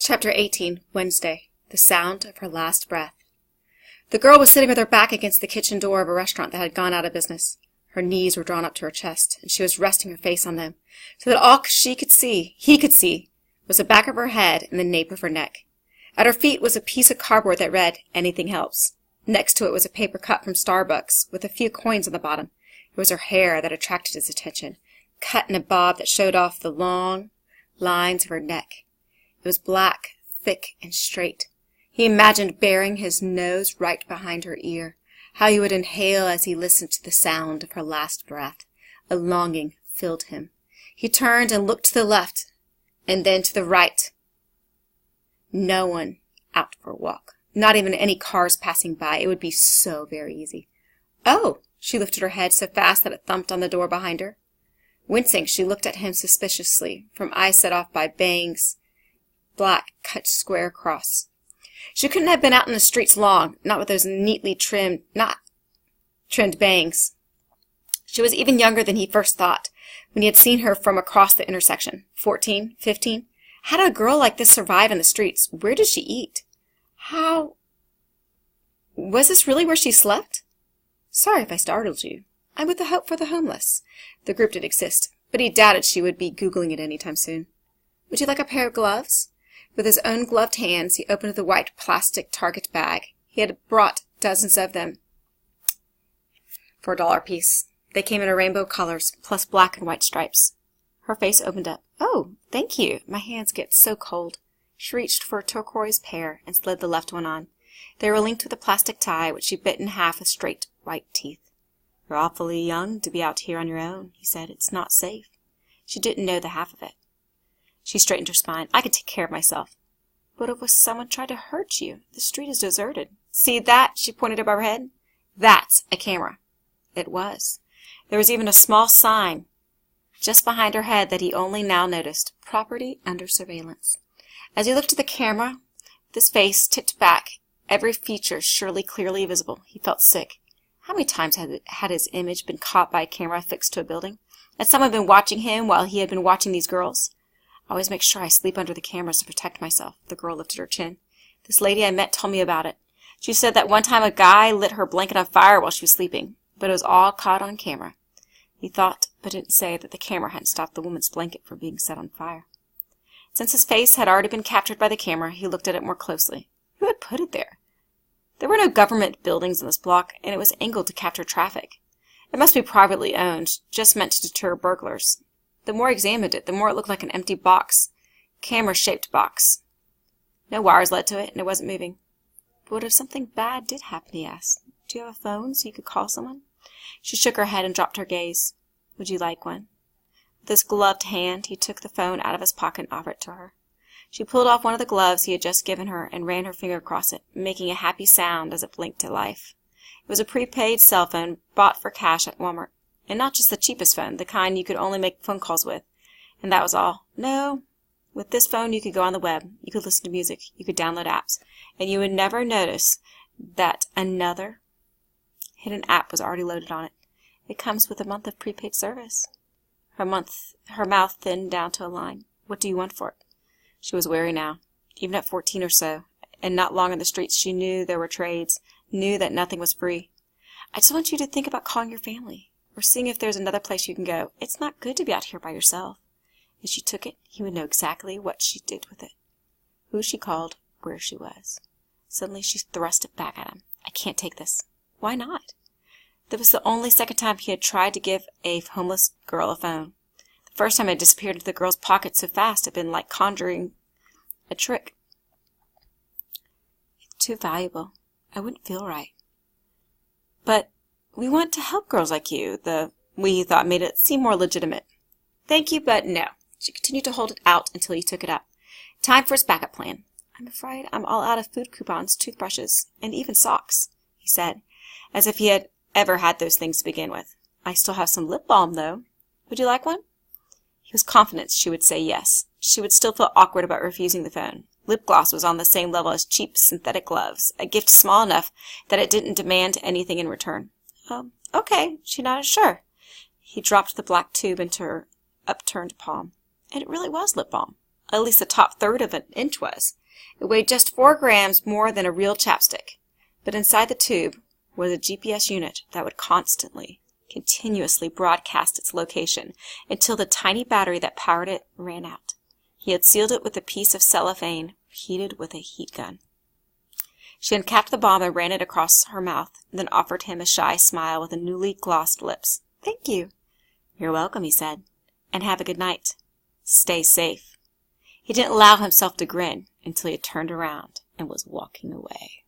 Chapter 18, Wednesday. The sound of her last breath. The girl was sitting with her back against the kitchen door of a restaurant that had gone out of business. Her knees were drawn up to her chest, and she was resting her face on them, so that all he could see, was the back of her head and the nape of her neck. At her feet was a piece of cardboard that read, "Anything helps." Next to it was a paper cut from Starbucks, with a few coins on the bottom. It was her hair that attracted his attention, cut in a bob that showed off the long lines of her neck. It was black, thick, and straight. He imagined burying his nose right behind her ear, how he would inhale as he listened to the sound of her last breath. A longing filled him. He turned and looked to the left, and then to the right. No one out for a walk. Not even any cars passing by. It would be so very easy. "Oh!" She lifted her head so fast that it thumped on the door behind her. Wincing, she looked at him suspiciously, from eyes set off by bangs, black, cut square across. She couldn't have been out in the streets long, not with those neatly trimmed bangs. She was even younger than he first thought, when he had seen her from across the intersection. 14, 15. How did a girl like this survive in the streets? Where did she eat? How... Was this really where she slept? "Sorry if I startled you. I'm with the Hope for the Homeless." The group did exist, but he doubted she would be Googling it any time soon. "Would you like a pair of gloves?" With his own gloved hands, he opened the white plastic Target bag. He had brought dozens of them for $1 apiece. They came in rainbow colors, plus black and white stripes. Her face opened up. "Oh, thank you. My hands get so cold." She reached for a turquoise pair and slid the left one on. They were linked with a plastic tie, which she bit in half with straight, white teeth. "You're awfully young to be out here on your own," he said. "It's not safe." She didn't know the half of it. She straightened her spine. "I could take care of myself." "What if someone tried to hurt you? The street is deserted." "See that?" She pointed above her head. "That's a camera." It was. There was even a small sign just behind her head that he only now noticed. "Property under surveillance." As he looked at the camera, with his face tipped back, every feature surely clearly visible, he felt sick. How many times had his image been caught by a camera fixed to a building? Had someone been watching him while he had been watching these girls? "I always make sure I sleep under the cameras to protect myself." The girl lifted her chin. "This lady I met told me about it. She said that one time a guy lit her blanket on fire while she was sleeping, but it was all caught on camera." He thought, but didn't say, that the camera hadn't stopped the woman's blanket from being set on fire. Since his face had already been captured by the camera, he looked at it more closely. Who had put it there? There were no government buildings in this block, and it was angled to capture traffic. It must be privately owned, just meant to deter burglars. The more he examined it, the more it looked like an empty box. Camera-shaped box. No wires led to it, and it wasn't moving. "But what if something bad did happen?" he asked. "Do you have a phone so you could call someone?" She shook her head and dropped her gaze. "Would you like one?" With his gloved hand, he took the phone out of his pocket and offered it to her. She pulled off one of the gloves he had just given her and ran her finger across it, making a happy sound as it blinked to life. It was a prepaid cell phone bought for cash at Walmart. And not just the cheapest phone, the kind you could only make phone calls with. And that was all. No. With this phone you could go on the web, you could listen to music, you could download apps, and you would never notice that another hidden app was already loaded on it. It comes with a month of prepaid service. Her mouth thinned down to a line. "What do you want for it?" She was wary now. Even at 14 or so, and not long in the streets, she knew there were trades, knew that nothing was free. "I just want you to think about calling your family, or seeing if there's another place you can go. It's not good to be out here by yourself." If she took it, he would know exactly what she did with it. Who she called, where she was. Suddenly she thrust it back at him. "I can't take this." "Why not?" That was the only second time he had tried to give a homeless girl a phone. The first time it disappeared into the girl's pocket so fast it had been like conjuring a trick. "It's too valuable. I wouldn't feel right." "But we want to help girls like you." The "we" he thought made it seem more legitimate. "Thank you, but no." She continued to hold it out until he took it up. Time for his backup plan. "I'm afraid I'm all out of food coupons, toothbrushes, and even socks," he said, as if he had ever had those things to begin with. "I still have some lip balm, though. Would you like one?" He was confident she would say yes. She would still feel awkward about refusing the phone. Lip gloss was on the same level as cheap synthetic gloves, a gift small enough that it didn't demand anything in return. Okay, she nodded. "Sure." He dropped the black tube into her upturned palm. And it really was lip balm. At least the top third of an inch was. It weighed just 4 grams more than a real chapstick. But inside the tube was a GPS unit that would continuously broadcast its location until the tiny battery that powered it ran out. He had sealed it with a piece of cellophane heated with a heat gun. She uncapped the bomb and ran it across her mouth, then offered him a shy smile with the newly glossed lips. "Thank you." "You're welcome," he said. "And have a good night. Stay safe." He didn't allow himself to grin until he had turned around and was walking away.